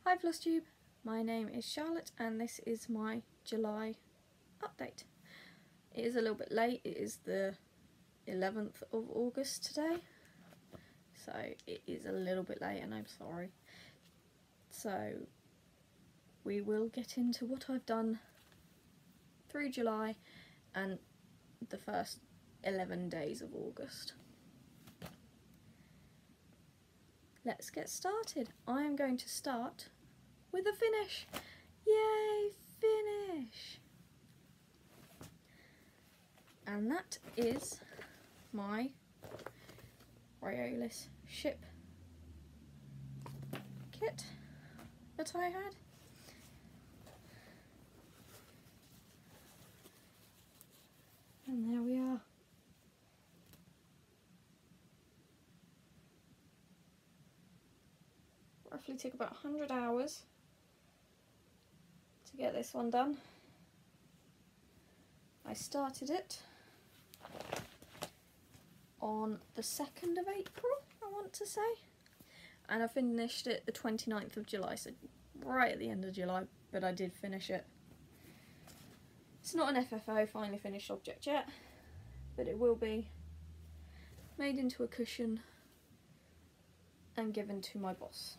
Hi Flosstube, my name is Charlotte and this is my July update. It is a little bit late, it is the 11th of August today, so it is a little bit late and I'm sorry. So we will get into what I've done through July and the first 11 days of August. Let's get started. I am going to start with a finish. Yay, finish! And that is my Ryolis ship kit that I had. And there we are. Roughly took about 100 hours to get this one done. I started it on the 2nd of April, I want to say, and I finished it the 29th of July, so right at the end of July, but I did finish it. It's not an FFO, finally finished object yet, but it will be made into a cushion and given to my boss.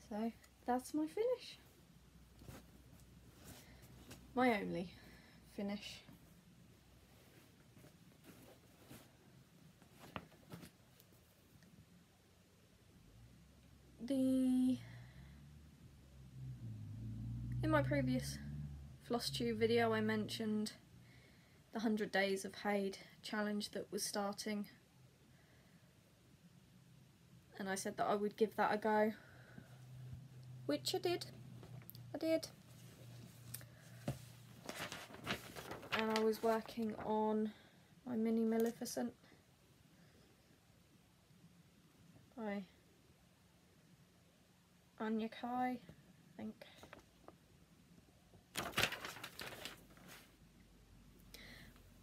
So that's my finish. My only finish. In my previous Flosstube video I mentioned the 100 Days of Hade challenge that was starting, and I said that I would give that a go. Which I did. And I was working on my mini Maleficent by Anya Kai, I think.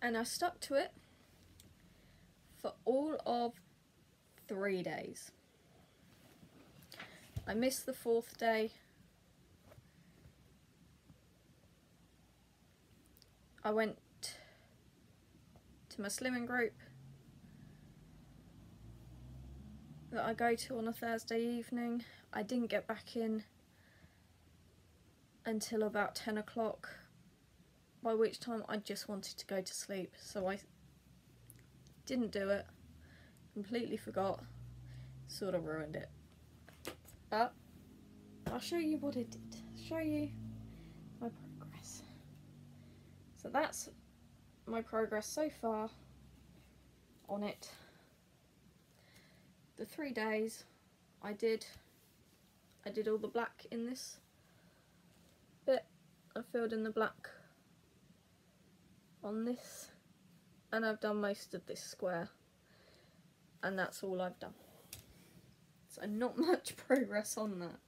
And I stuck to it for all of 3 days. I missed the 4th day. I went to my slimming group that I go to on a Thursday evening. I didn't get back in until about 10 o'clock, by which time I just wanted to go to sleep, so I didn't do it, completely forgot, sort of ruined it. But I'll show you what it did, show you my progress. So that's my progress so far on it. The 3 days I did all the black in this bit. I filled in the black on this, and I've done most of this square, and that's all I've done. So not much progress on that.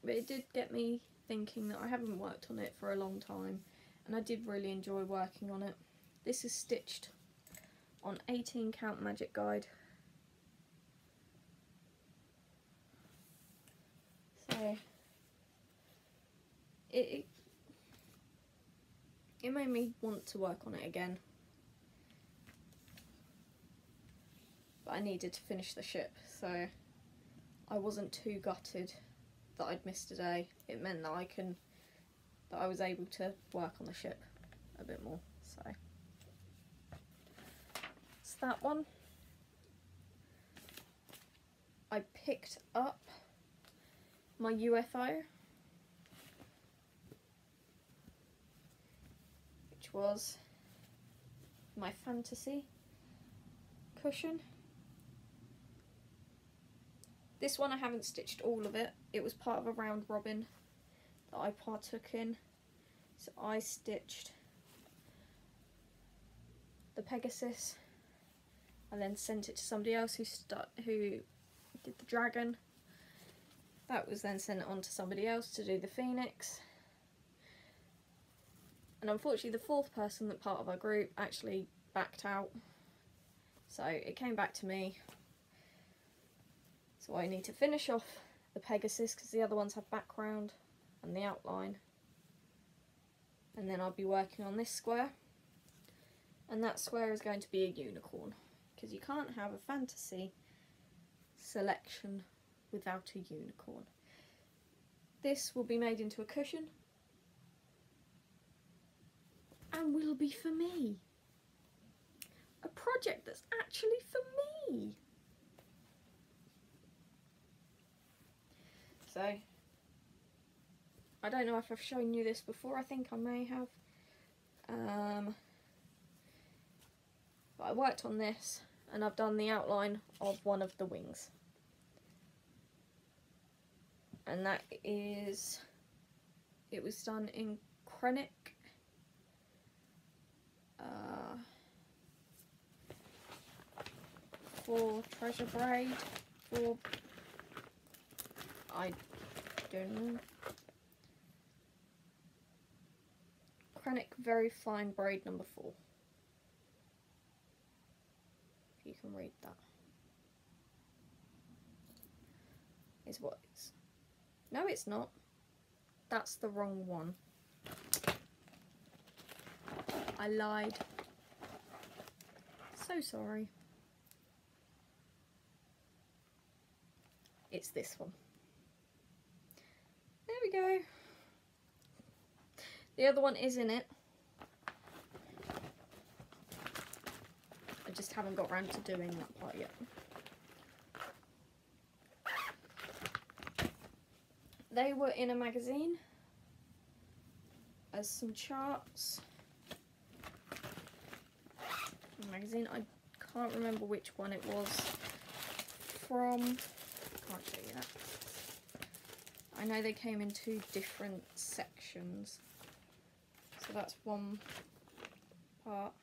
But it did get me thinking that I haven't worked on it for a long time, and I did really enjoy working on it. This is stitched on 18 count magic guide. So it made me want to work on it again. But I needed to finish the ship, so I wasn't too gutted that I'd missed a day. It meant that I was able to work on the ship a bit more. So it's that one. I picked up my UFO, which was my fantasy cushion. This one I haven't stitched all of it. It was part of a round robin that I partook in. So I stitched the Pegasus. I then sent it to somebody else who did the dragon. That was then sent on to somebody else to do the phoenix. And unfortunately the 4th person that part of our group actually backed out. So it came back to me. So I need to finish off the Pegasus because the other ones have background and the outline. And then I'll be working on this square. And that square is going to be a unicorn, because you can't have a fantasy selection without a unicorn. This will be made into a cushion and will be for me. A project that's actually for me. So, I don't know if I've shown you this before, I think I may have. But I worked on this and I've done the outline of one of the wings. And that is, it was done in Krennic. For treasure braid, for, I don't know. Krennic very fine braid number 4. If you can read that. Is what it's. No, it's not. That's the wrong one. I lied. So sorry. It's this one. There we go. The other one is in it. I just haven't got around to doing that part yet. They were in a magazine as some charts. Magazine, I can't remember which one it was from. Can't show you that. I know they came in 2 different sections. So that's one part.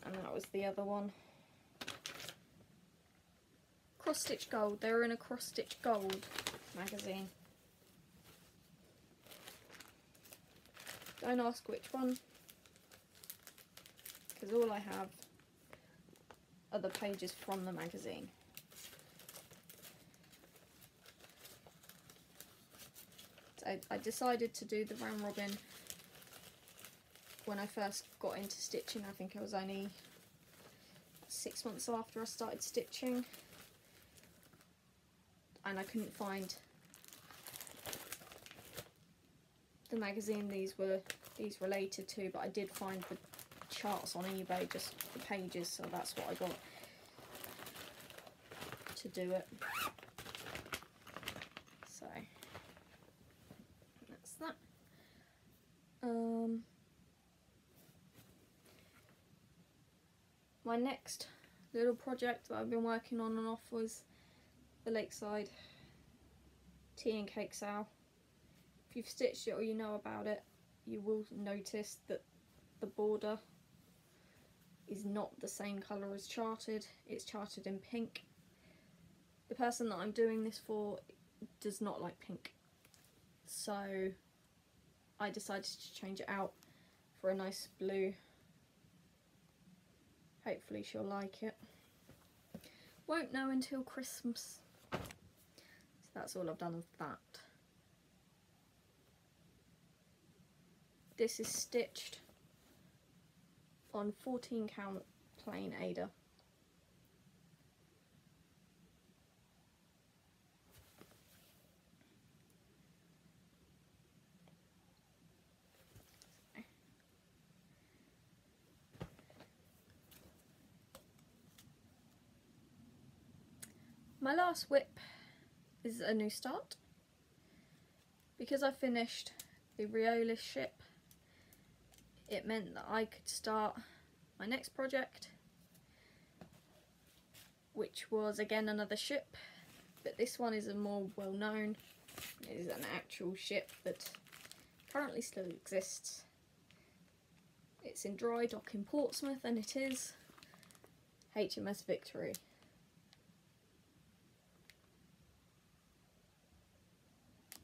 And that was the other one. Cross Stitch Gold. They were in a Cross Stitch Gold magazine. Don't ask which one, because all I have are the pages from the magazine. So I decided to do the round robin when I first got into stitching. I think it was only 6 months after I started stitching, and I couldn't find the magazine these related to, but I did find the charts on eBay, just the pages, so that's what I got to do it. So that's that. My next little project that I've been working on and off was the Lakeside Tea and Cake Sow. If you've stitched it or you know about it, you will notice that the border is not the same colour as charted. It's charted in pink. The person that I'm doing this for does not like pink, so I decided to change it out for a nice blue. Hopefully she'll like it. Won't know until Christmas. So that's all I've done of that. This is stitched on 14 count plain Ada. My last whip is a new start. Because I finished the Riolis ship, it meant that I could start my next project, which was again another ship, but this one is a more well-known. It is an actual ship that currently still exists. It's in dry dock in Portsmouth, and it is HMS Victory.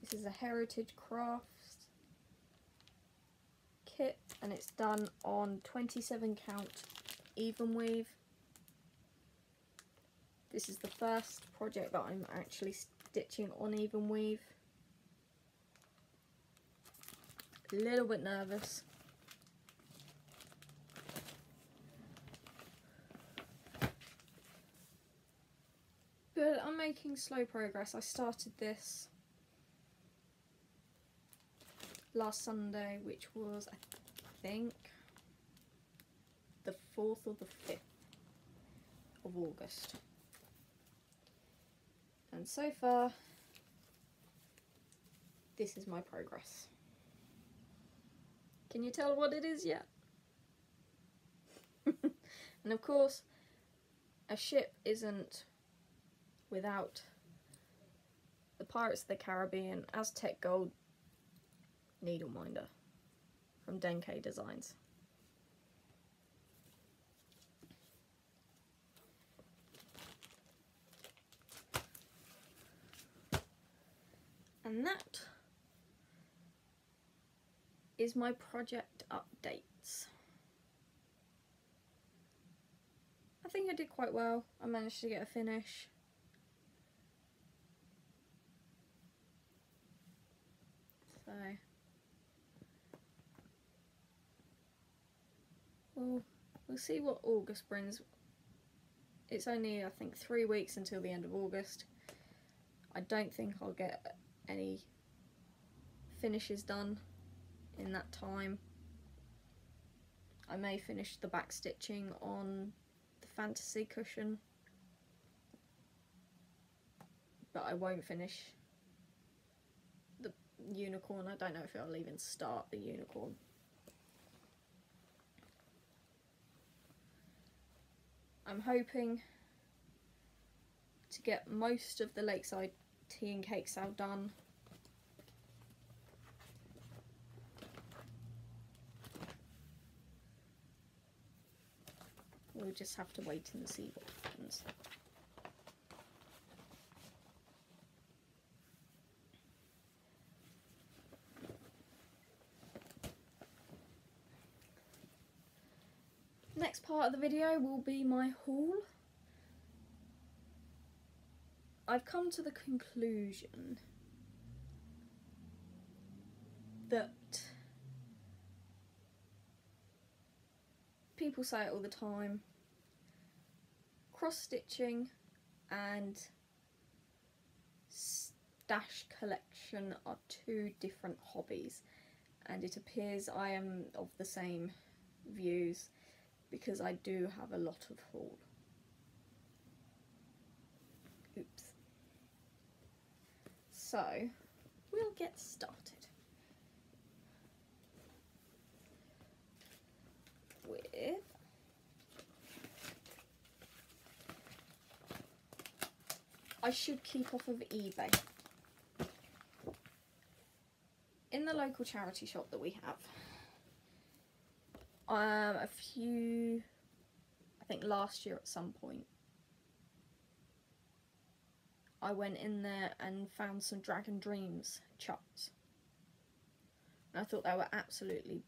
This is a Heritage Crafts kit, and it's done on 27 count even weave. This is the first project that I'm actually stitching on even weave. A little bit nervous. But I'm making slow progress. I started this last Sunday, which was, I think, the 4th or the 5th of August. And so far, this is my progress. Can you tell what it is yet? And of course, a ship isn't without the Pirates of the Caribbean Aztec Gold needle minder from Denke Designs. And that is my project updates. I think I did quite well. I managed to get a finish. So, we'll see what August brings. It's only, I think, 3 weeks until the end of August. I don't think I'll get any finishes done in that time. I may finish the back stitching on the fantasy cushion, but I won't finish the unicorn. I don't know if I'll even start the unicorn. I'm hoping to get most of the Lakeside Tea and Cake Sale done. We'll just have to wait and see what happens. Next part of the video will be my haul. I've come to the conclusion that people say it all the time, cross stitching and stash collection are two different hobbies, and it appears I am of the same views because I do have a lot of haul. Oops. So, we'll get started with I should keep off of eBay. In the local charity shop that we have, a few, I think last year at some point, I went in there and found some Dragon Dreams charts. And I thought they were absolutely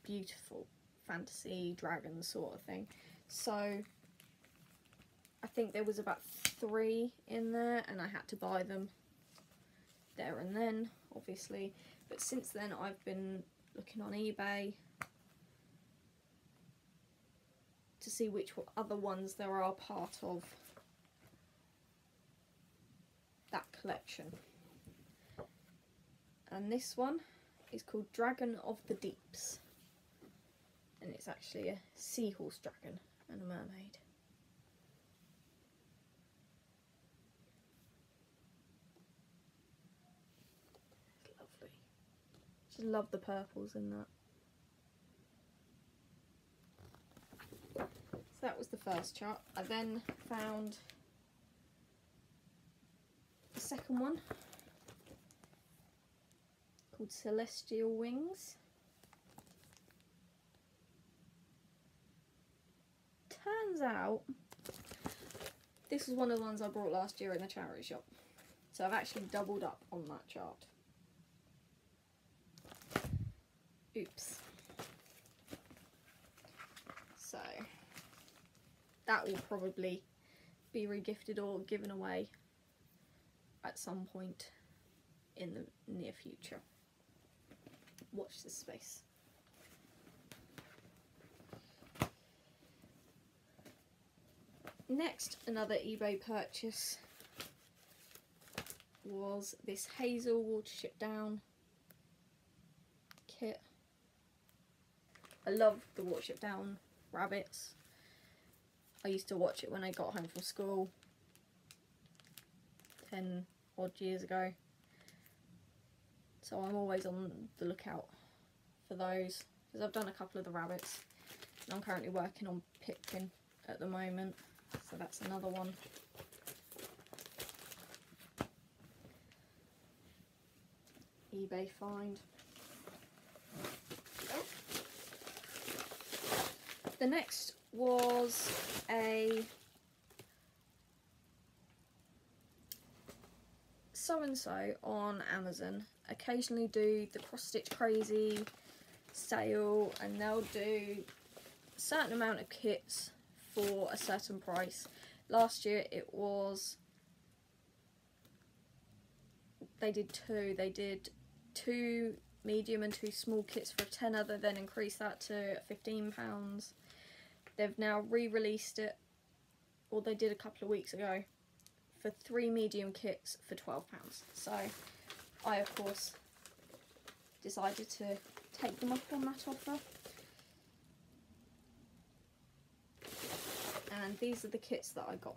beautiful, fantasy, dragon sort of thing. So I think there was about 3 in there and I had to buy them there and then, obviously. But since then I've been looking on eBay to see which other ones there are part of that collection. And this one is called Dragon of the Deeps, and it's actually a seahorse dragon and a mermaid. It's lovely. Just love the purples in that. So that was the first chart. I then found the second one called Celestial Wings. Turns out this was one of the ones I brought last year in the charity shop, so I've actually doubled up on that chart. Oops. So that will probably be regifted or given away at some point in the near future. Watch this space. Next, another eBay purchase was this Hazel Watership Down kit. I love the Watership Down rabbits. I used to watch it when I got home from school 10 odd years ago. So I'm always on the lookout for those, because I've done a couple of the rabbits and I'm currently working on Pipkin at the moment, so that's another one. eBay find. The next was a so-and-so on Amazon. Occasionally do the Cross Stitch Crazy sale, and they'll do a certain amount of kits for a certain price. Last year it was, they did two medium and 2 small kits for a tenner. They then increased that to £15. They've now re-released it, or they did a couple of weeks ago, for 3 medium kits for £12. So I, of course, decided to take them up on that offer. And these are the kits that I got.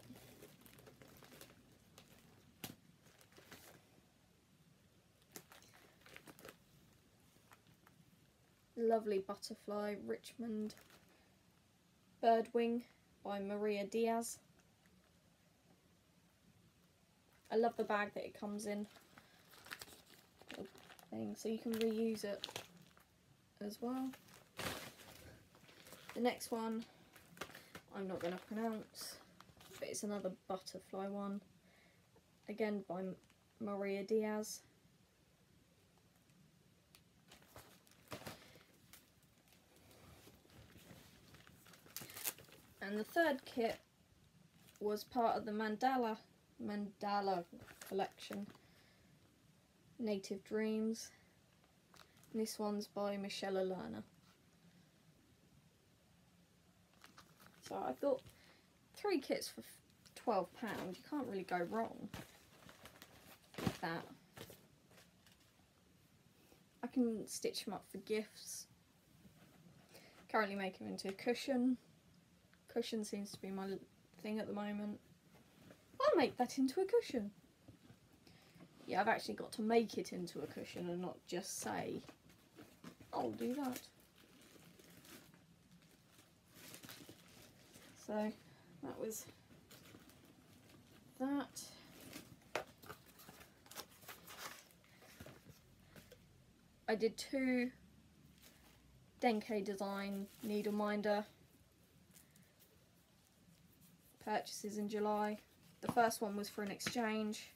Lovely butterfly Richmond Birdwing by Maria Diaz. I love the bag that it comes in, so you can reuse it as well. The next one I'm not going to pronounce, but it's another butterfly one, again by Maria Diaz. And the third kit was part of the Mandala collection, Native Dreams. And this one's by Michelle Lerner. So I thought 3 kits for £12, you can't really go wrong with that. I can stitch them up for gifts. Currently making them into a cushion. Cushion seems to be my thing at the moment. I'll make that into a cushion. Yeah, I've actually got to make it into a cushion and not just say, I'll do that. So that was that. I did 2 Denke Design needle minder purchases in July. The first one was for an exchange.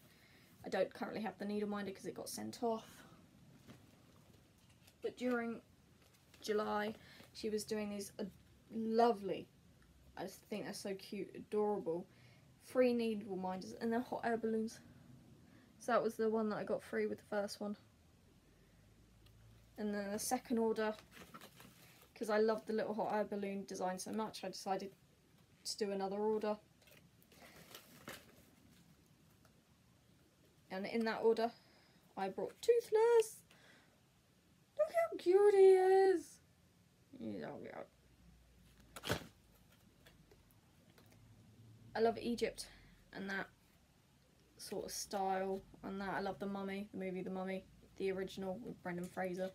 I don't currently have the needle minder because it got sent off. But during July, she was doing these lovely, I just think they're so cute, adorable, free needle minders, and they're hot air balloons. So that was the one that I got free with the first one. And then the second order, because I love the little hot air balloon design so much, I decided to do another order. And in that order, I brought Toothless. Look how cute he is. He's so cute. I love Egypt and that sort of style, and that I love The Mummy, the movie The Mummy, the original with Brendan Fraser.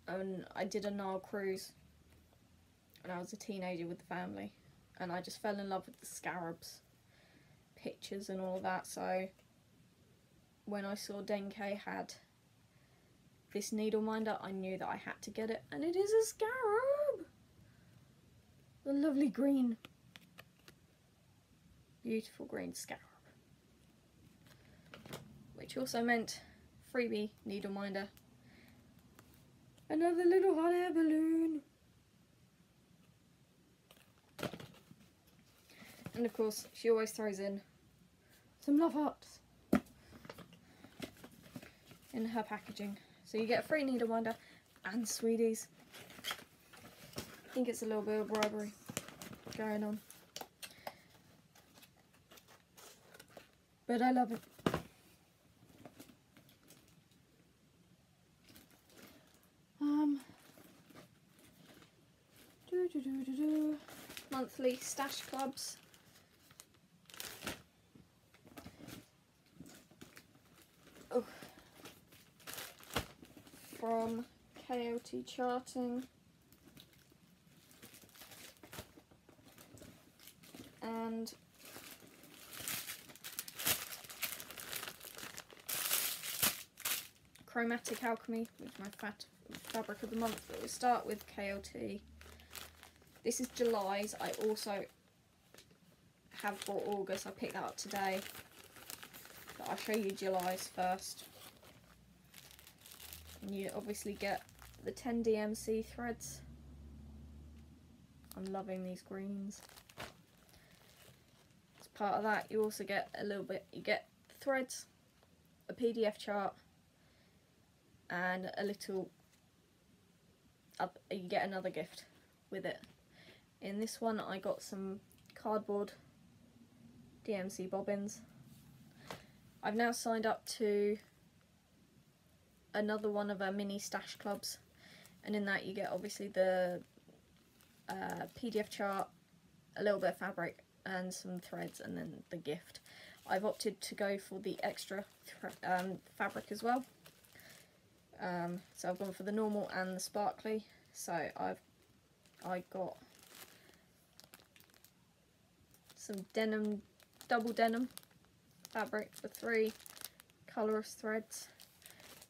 And I did a Nile cruise when I was a teenager with the family, and I just fell in love with the scarabs pictures and all that. So when I saw Denke had this needle minder, I knew that I had to get it, and it is a scarab. The lovely green, beautiful green scarab, which also meant freebie needle minder. Another little hot air balloon. And of course, she always throws in some love hearts in her packaging. So you get a free needle winder and sweeties. I think it's a little bit of bribery going on. But I love it. Monthly stash clubs. Oh. From KOT Charting. And Chromatic Alchemy, which is my fabric of the month. But we'll start with KOT. This is July's. I also have bought August. I picked that up today. But I'll show you July's first. And you obviously get the 10 DMC threads. I'm loving these greens. As part of that, you also get a little bit, you get threads, a PDF chart, and a little, you get another gift with it. In this one I got some cardboard DMC bobbins. I've now signed up to another one of our mini stash clubs, and in that you get obviously the PDF chart, a little bit of fabric and some threads, and then the gift. I've opted to go for the extra fabric as well. So I've gone for the normal and the sparkly. So I got some denim, double denim fabric for 3 colourless threads,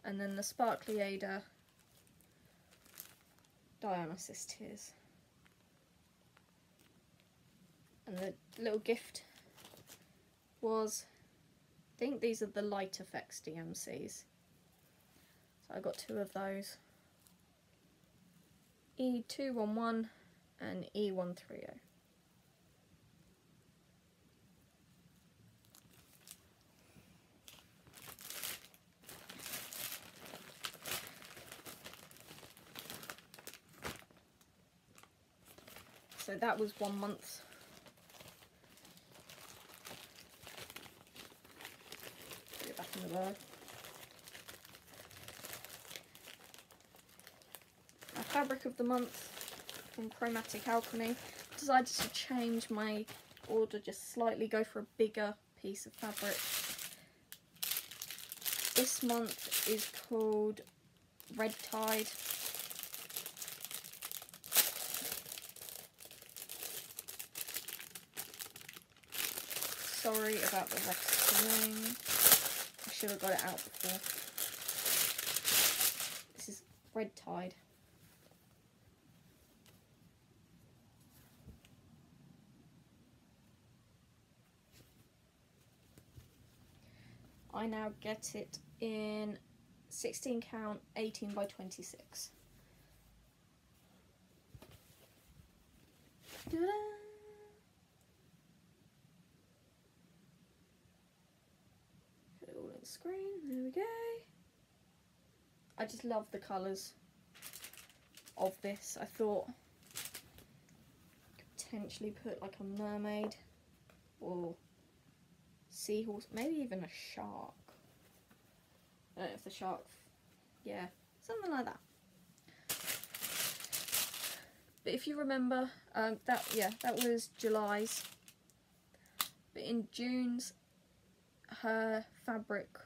and then the sparkly Ada Dionysus tears. And the little gift was, I think these are the Light Effects DMCs. So I got 2 of those. E211 and E130. So that was 1 month. Put it back in the bag. My fabric of the month from Chromatic Alchemy. Decided to change my order just slightly, go for a bigger piece of fabric. This month is called Red Tide. Sorry about the rustling. I should have got it out before. This is Red Tide. I now get it in 16 count, 18 by 26. Ta-da! Put it all in the screen, there we go. I just love the colours of this. I thought I could potentially put like a mermaid or seahorse, maybe even a shark. I don't know if the shark, yeah, something like that. But if you remember, that was July's. But in June's, her fabric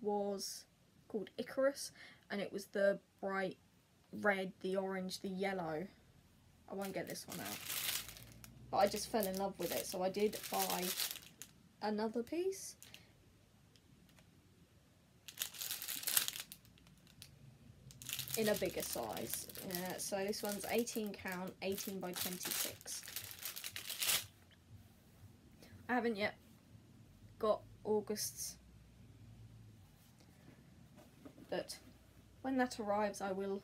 was called Icarus, and it was the bright red, the orange, the yellow. I won't get this one out. But I just fell in love with it, so I did buy another piece. In a bigger size. So this one's 18 count, 18 by 26. I haven't yet got August's, but when that arrives I will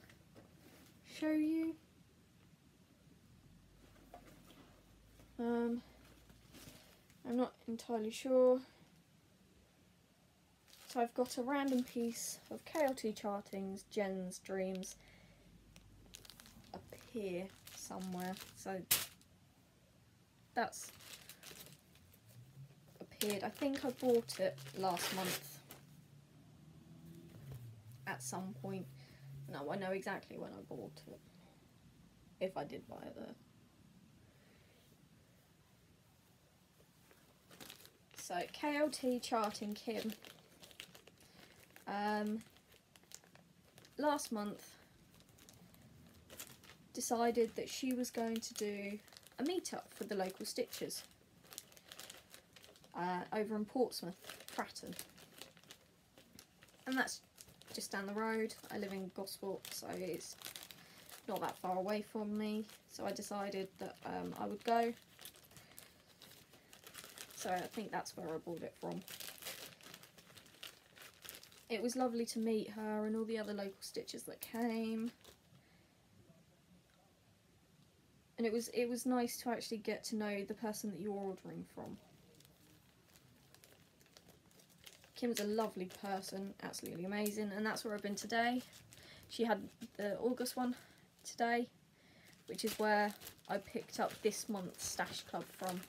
show you. I'm not entirely sure. So I've got a random piece of KLT Charting's Jen's Dreams up here somewhere. So that's appeared. I think I bought it last month at some point. No, I know exactly when I bought it, if I did buy it there. So KLT Charting Kim, last month decided that she was going to do a meetup for the local stitchers over in Portsmouth, Fratton, and that's just down the road. I live in Gosport, so it's not that far away from me, so I decided that I would go. So I think that's where I bought it from. It was lovely to meet her and all the other local stitchers that came. And it was nice to actually get to know the person that you're ordering from. Kim's a lovely person, absolutely amazing, and that's where I've been today. She had the August one today, which is where I picked up this month's Stash Club from.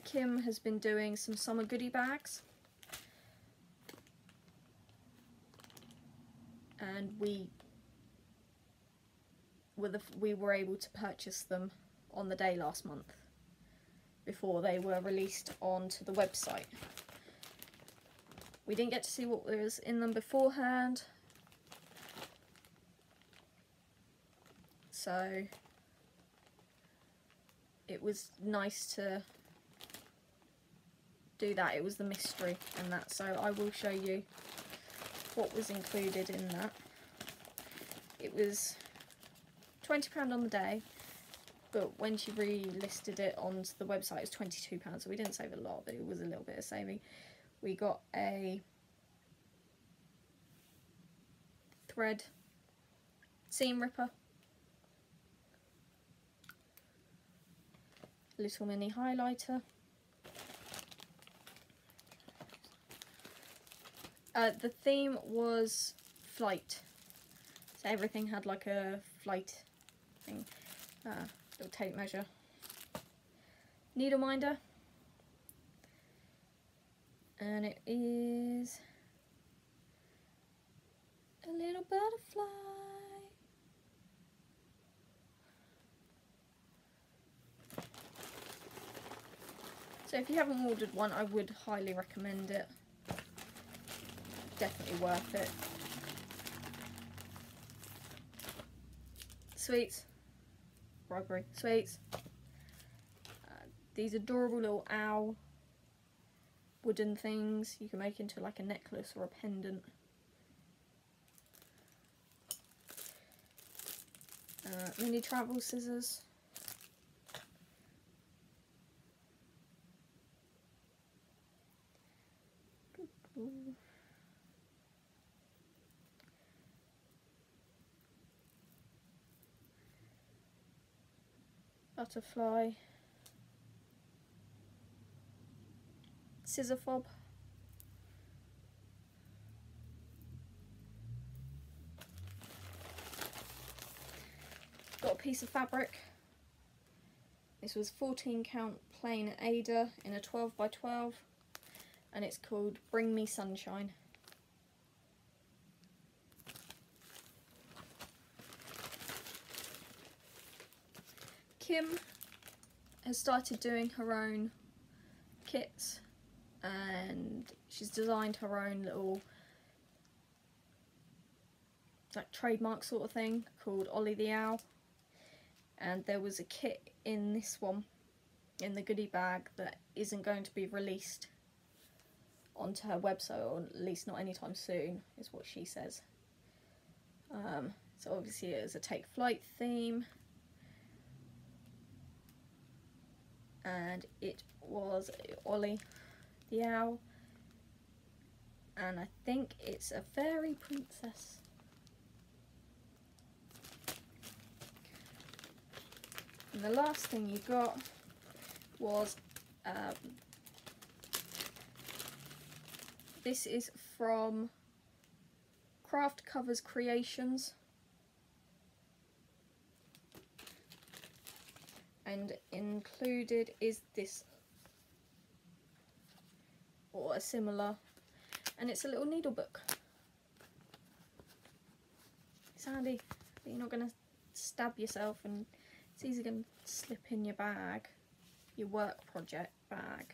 Kim has been doing some summer goodie bags, and we were able to purchase them on the day last month before they were released onto the website. We didn't get to see what was in them beforehand, so it was nice to do that. It was the mystery and that, so I will show you what was included in that. It was £20 on the day, but when she relisted it onto the website it was £22, so we didn't save a lot, but it was a little bit of saving. We got a thread seam ripper, a little mini highlighter, the theme was flight, so everything had like a flight thing, little tape measure, needle minder, and it is a little butterfly. So if you haven't ordered one, I would highly recommend it. Definitely worth it. Sweets, Raspberry sweets. These adorable little owl wooden things you can make into like a necklace or a pendant. Mini travel scissors. Butterfly. Scissor fob. Got a piece of fabric. This was 14 count plain Ada in a 12 by 12, and it's called Bring Me Sunshine. Kim has started doing her own kits, and she's designed her own little like trademark sort of thing called Ollie the Owl, and there was a kit in this one in the goodie bag that isn't going to be released onto her website, or at least not anytime soon, is what she says. So obviously it is a take flight theme, and it was Ollie the Owl, and I think it's a fairy princess. And the last thing you got was this is from Craft Covers Creations, and included is this, or a similar, and it's a little needle book. It's handy, but you're not going to stab yourself, and it's easy to slip in your bag, your work project bag.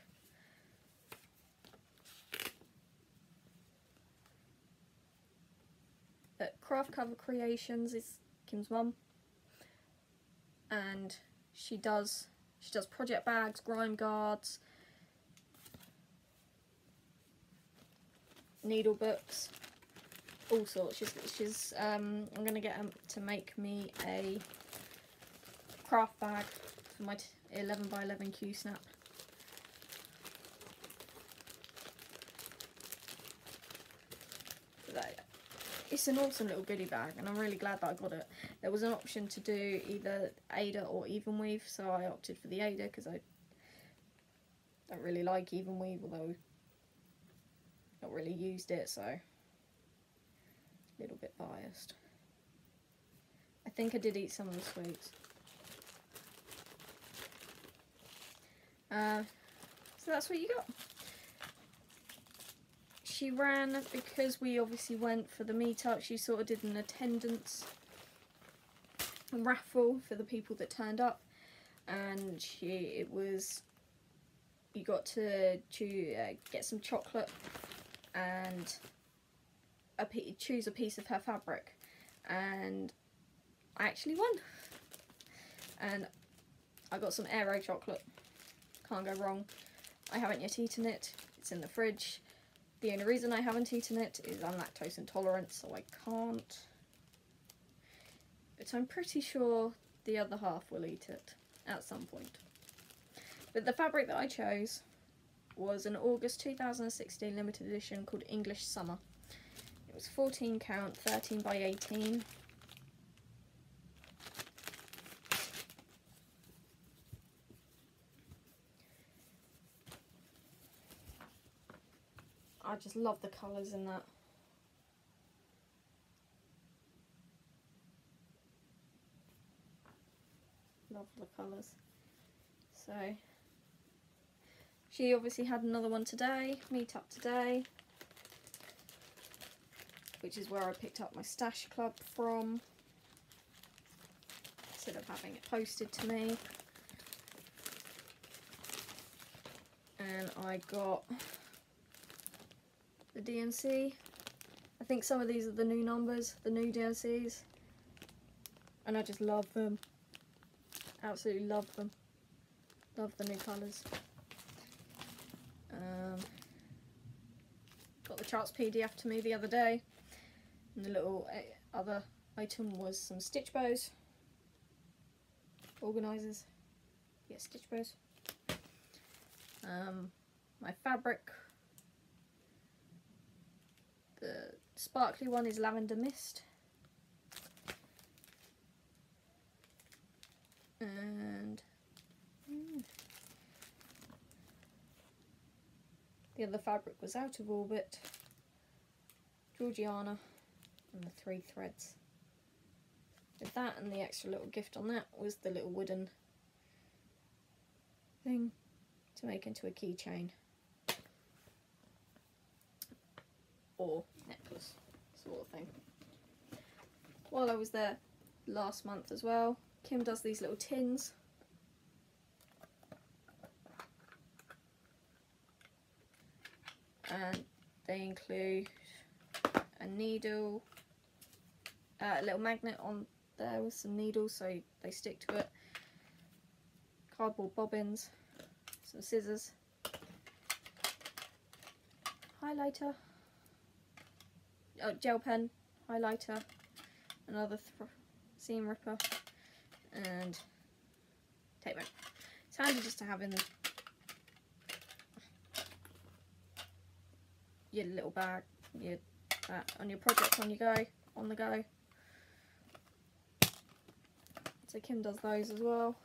Craft Cover Creations is Kim's mum, and she does project bags, grime guards, needle books, all sorts. She's I'm gonna get her to make me a craft bag for my 11 by 11 Q snap. It's an awesome little goodie bag, and I'm really glad that I got it. There was an option to do either Ada or even weave, so I opted for the Ada because I don't really like even weave, although I've not really used it, so a little bit biased. I think I did eat some of the sweets. So that's what you got. She ran, because we obviously went for the meetup, she sort of did an attendance raffle for the people that turned up, and you got to get some chocolate and choose a piece of her fabric, and I actually won, and I got some Aero chocolate. Can't go wrong. I haven't yet eaten it, it's in the fridge. The only reason I haven't eaten it is I'm lactose intolerant, so I can't. But I'm pretty sure the other half will eat it at some point. But the fabric that I chose was an August 2016 limited edition called English Summer. It was 14 count, 13 by 18. I just love the colours in that. Love the colours. So, she obviously had another one today, meet up today, which is where I picked up my Stash Club from, instead of having it posted to me. And I got the DNC. I think some of these are the new numbers, the new DNCs, and I just love them. Absolutely love them. Love the new colours. Got the charts PDF to me the other day, and the little other item was some stitch bows, organisers. Yeah, stitch bows. My fabric. The sparkly one is Lavender Mist, and the other fabric was Out of Orbit, Georgiana, and the 3 threads. With that, and the extra little gift on that was the little wooden thing to make into a keychain or necklace sort of thing. While I was there last month as well, Kim does these little tins. And they include a needle, a little magnet on there with some needles so they stick to it, cardboard bobbins, some scissors, highlighter, gel pen, highlighter, another seam ripper, and tape measure. It's handy just to have in your little bag, on your project on the go. So Kim does those as well.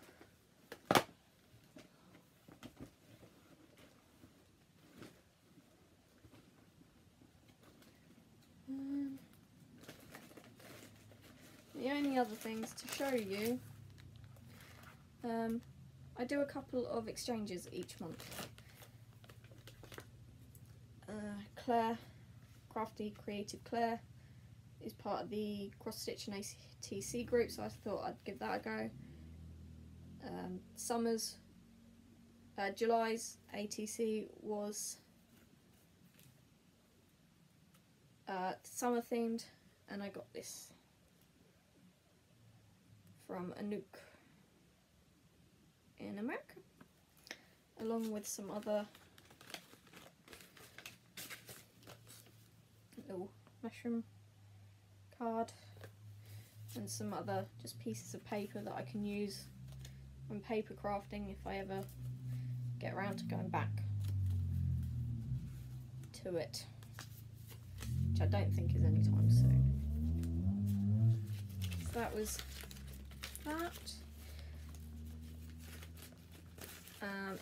the other things to show you, I do a couple of exchanges each month. Claire, Crafty Creative Claire, is part of the Cross Stitch and ATC group, so I thought I'd give that a go. July's ATC was summer themed, and I got this from Anouk in America, along with some other little mushroom card and some other just pieces of paper that I can use when paper crafting if I ever get around to going back to it, which I don't think is anytime soon. So that was that.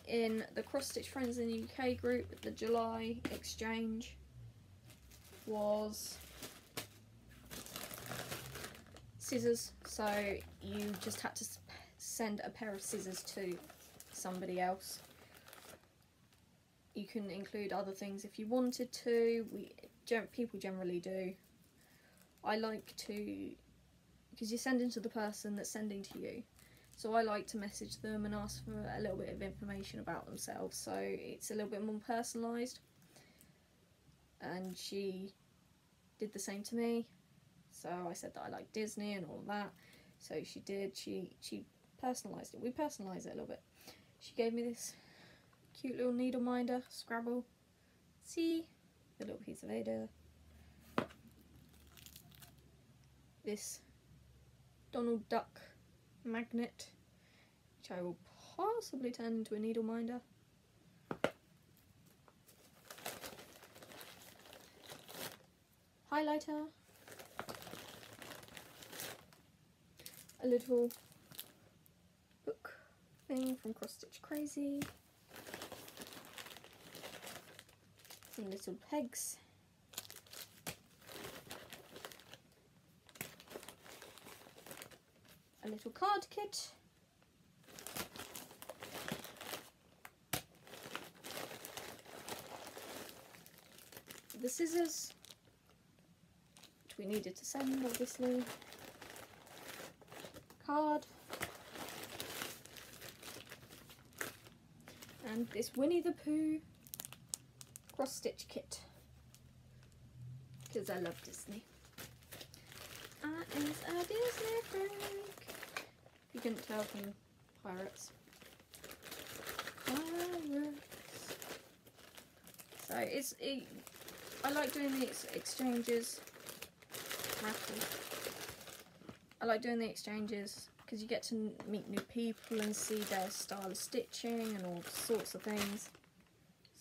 In the Cross Stitch Friends in the UK group, the July exchange was scissors, so you just had to send a pair of scissors to somebody else. You can include other things if you wanted to. People generally do. I like to, because you're sending to the person that's sending to you, so I like to message them and ask for a little bit of information about themselves, so it's a little bit more personalised. And she did the same to me, so I said that I like Disney and all that, so she did. She personalised it. We personalised it a little bit. She gave me this cute little needle minder, Scrabble. See? The little piece of Ada. This Donald Duck magnet, which I will possibly turn into a needle minder. Highlighter. A little book thing from Cross Stitch Crazy. Some little pegs. A little card kit. The scissors, which we needed to send, obviously. Card. And this Winnie the Pooh cross stitch kit, because I love Disney. Is a Disney freak. You couldn't tell from Pirates. So I like doing the exchanges. I like doing the exchanges because you get to meet new people and see their style of stitching and all sorts of things.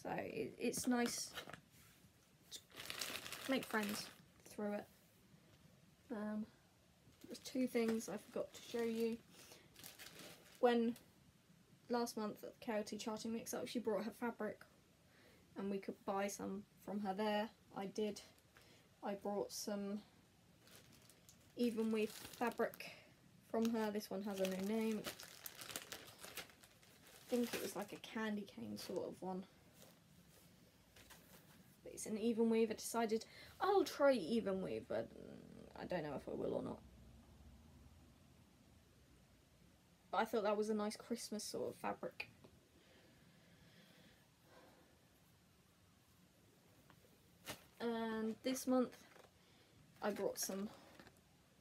So it's nice to make friends through it. There's two things I forgot to show you. When last month at the KOT Charting Mix-Up, she brought her fabric and we could buy some from her there. I did. I brought some even weave fabric from her. This one has a new name. I think it was like a candy cane sort of one. But it's an even weave. I decided I'll try even weave, but I don't know if I will or not. But I thought that was a nice Christmas sort of fabric. And this month I brought some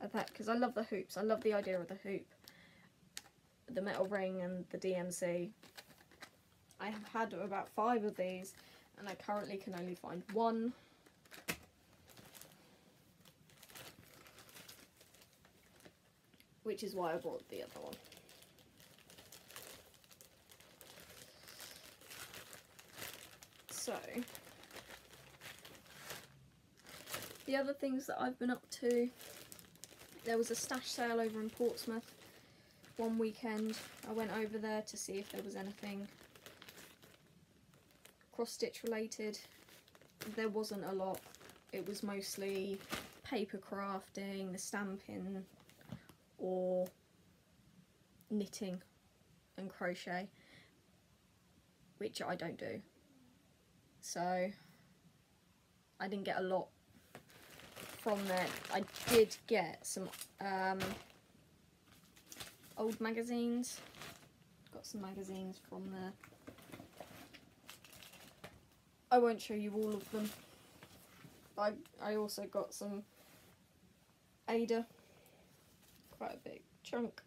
of that because I love the hoops. I love the idea of the hoop, the metal ring and the DMC. I have had about 5 of these and I currently can only find one. Which is why I brought the other one. So, the other things that I've been up to, there was a stash sale over in Portsmouth one weekend. I went over there to see if there was anything cross-stitch related. There wasn't a lot. It was mostly paper crafting, the stamping, knitting and crochet, which I don't do. So I didn't get a lot from there. I did get some old magazines. Got some magazines from there. I won't show you all of them. I also got some Ada, quite a big chunk.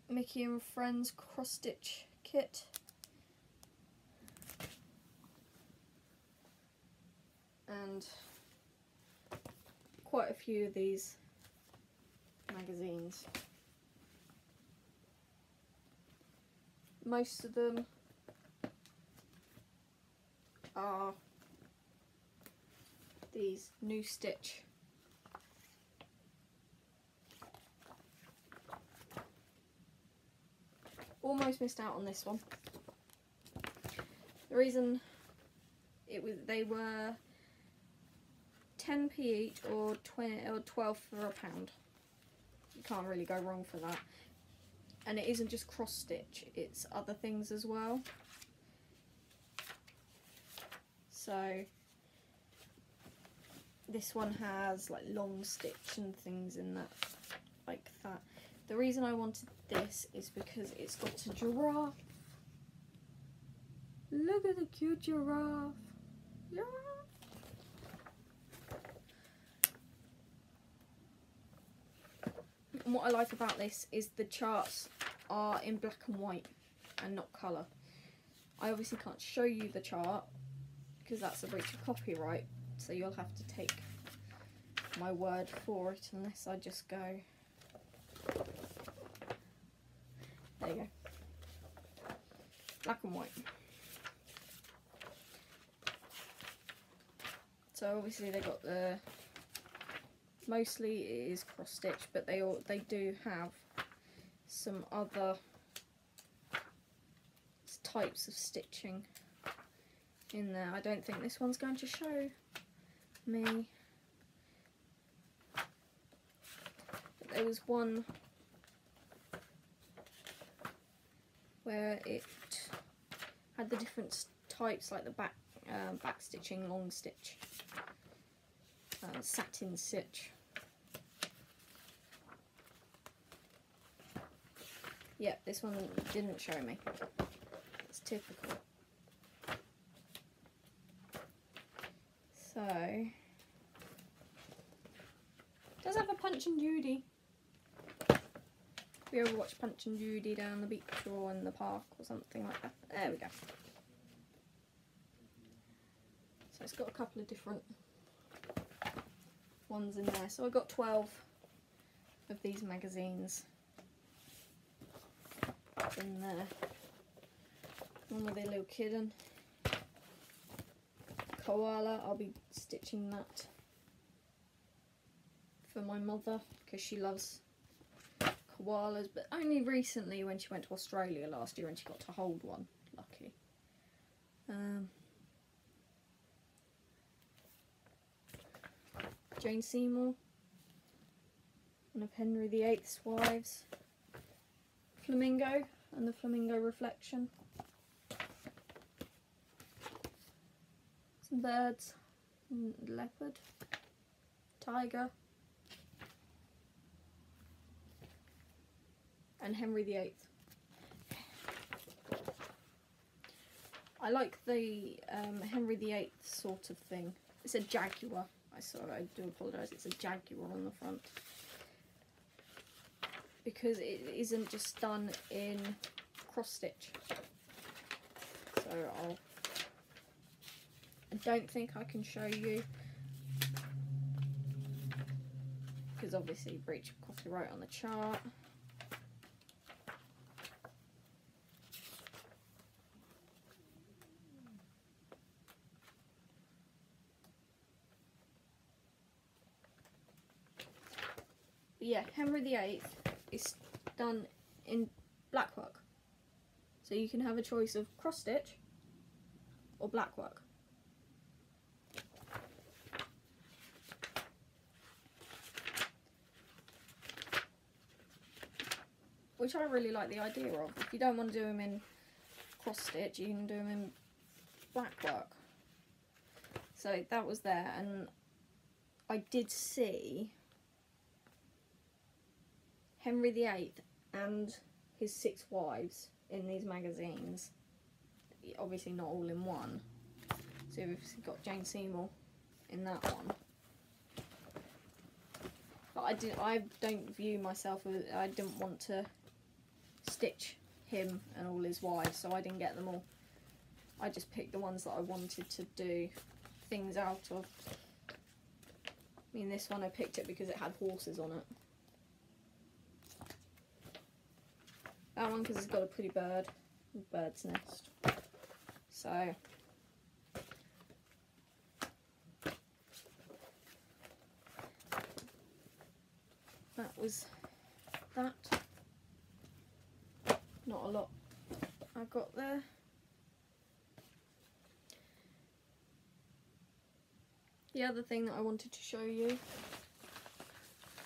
Mickey and Friends cross stitch kit. And quite a few of these magazines. Most of them are these New Stitch. Almost missed out on this one. The reason they were 10p each or 20 or 12 for a pound. You can't really go wrong for that. And it isn't just cross stitch, it's other things as well. So this one has like long stitch and things in that, like that. The reason I wanted this is because it's got a giraffe. Look at the cute giraffe. Yeah. And what I like about this is the charts are in black and white and not colour. I obviously can't show you the chart because that's a breach of copyright, so you'll have to take my word for it unless I just go. There you go. Black and white. So obviously they got the, mostly it is cross stitch, but they do have some other types of stitching in there. I don't think this one's going to show me. But there was one where it had the different types, like the back stitching, long stitch, satin stitch. Yeah, this one didn't show me. It's typical. So, it does have a Punch and Judy. We ever watch Punch and Judy down the beach or in the park or something like that. There we go. So it's got a couple of different ones in there. So I got 12 of these magazines in there. One with a little kitten. Koala, I'll be stitching that for my mother because she loves koalas, but only recently when she went to Australia last year and she got to hold one, lucky. Jane Seymour, one of Henry VIII's wives, Flamingo and the Flamingo Reflection, some birds, leopard, tiger, and Henry VIII. I like the Henry VIII sort of thing. It's a jaguar. I do apologise, it's a jaguar on the front. Because it isn't just done in cross stitch. So I don't think I can show you. Because obviously breach of copyright on the chart. But yeah, Henry VIII is done in black work. So you can have a choice of cross stitch or black work. which I really like the idea of. If you don't want to do them in cross stitch, you can do them in black work. So that was there, and I did see Henry VIII and his 6 wives in these magazines. Obviously not all in one. So we've got Jane Seymour in that one. But I don't view myself as, I didn't want to stitch him and all his wives, so I didn't get them all. I just picked the ones that I wanted to do things out of. I mean, this one I picked it because it had horses on it. That one because it's got a pretty bird's nest. So that was that. Not a lot I got there. The other thing that I wanted to show you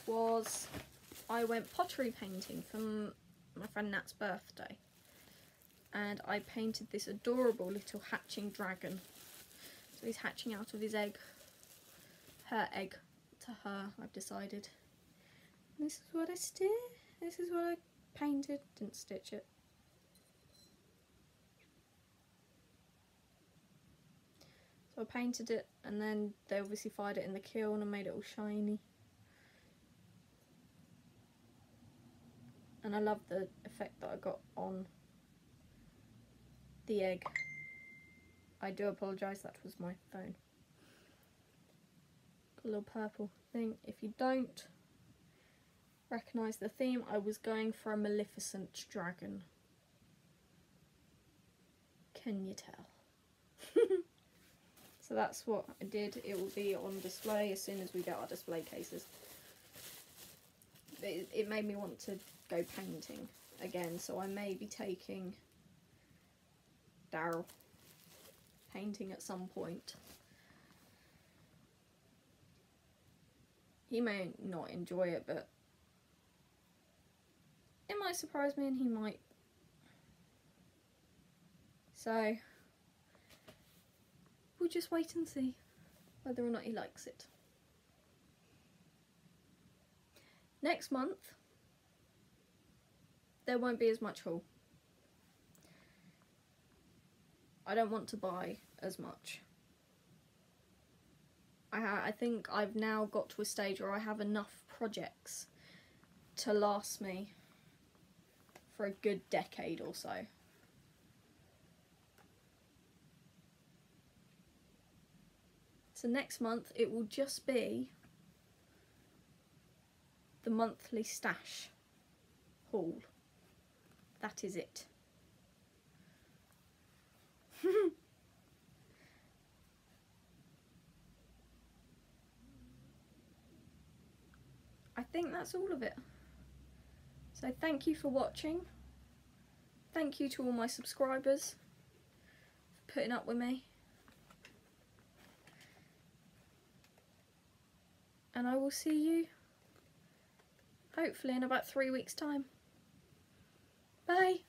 was I went pottery painting for my friend Nat's birthday, and I painted this adorable little hatching dragon. So he's hatching out of his egg, her egg to her, I've decided. And this is what I did. This is what I painted, didn't stitch it. So I painted it, and then they obviously fired it in the kiln and made it all shiny. And I love the effect that I got on the egg. I do apologise, that was my phone. A little purple thing. If you don't recognise the theme, I was going for a Maleficent dragon. Can you tell? So that's what I did. It will be on display as soon as we get our display cases. It made me want to go painting again, so I may be taking Daryl painting at some point. He may not enjoy it, but it might surprise me, and he might. So we'll just wait and see whether or not he likes it. Next month there won't be as much haul. I don't want to buy as much. I think I've now got to a stage where I have enough projects to last me for a good decade or so. So next month it will just be the monthly stash haul. That is it. I think that's all of it. So thank you for watching. Thank you to all my subscribers for putting up with me. And I will see you hopefully in about 3 weeks' time. Bye!